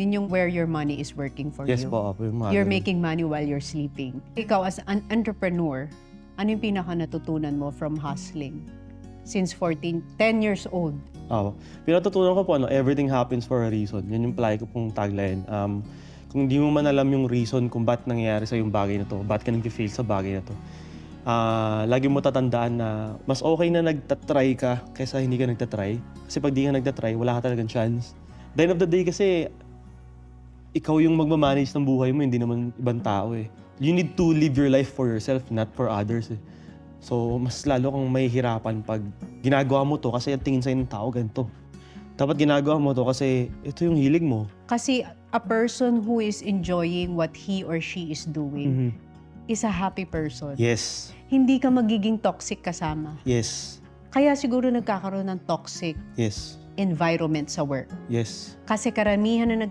Yun yung where your money is working for Yes you. po, yung mga You're ganun. making money while you're sleeping. Ikaw as an entrepreneur, ano yung pinaka natutunan mo from hustling? Since 10 years old. Pinatutunan ko po, everything happens for a reason. Yan yung palagi ko pong tagline. Kung di mo man alam yung reason kung ba't nangyayari sa yung bagay na to, ba't ka nag-fail sa bagay na to, lagi mo tatandaan na mas okay na nagtatry ka kaysa hindi ka nagtatry. Kasi pag di ka nagtatry, wala ka talagang chance. The end of the day kasi, ikaw yung magmamanage ng buhay mo, hindi naman ibang tao eh. You need to live your life for yourself, not for others eh. So, mas lalo kang mahihirapan pag ginagawa mo to kasi ang tingin sa'yo ng tao ganito. Dapat ginagawa mo to kasi ito yung hilig mo. Kasi a person who is enjoying what he or she is doing is a happy person. Yes. Hindi ka magiging toxic kasama. Yes. Kaya siguro nagkakaroon ng toxic Yes. environment sa work. Yes. Kasi karamihan na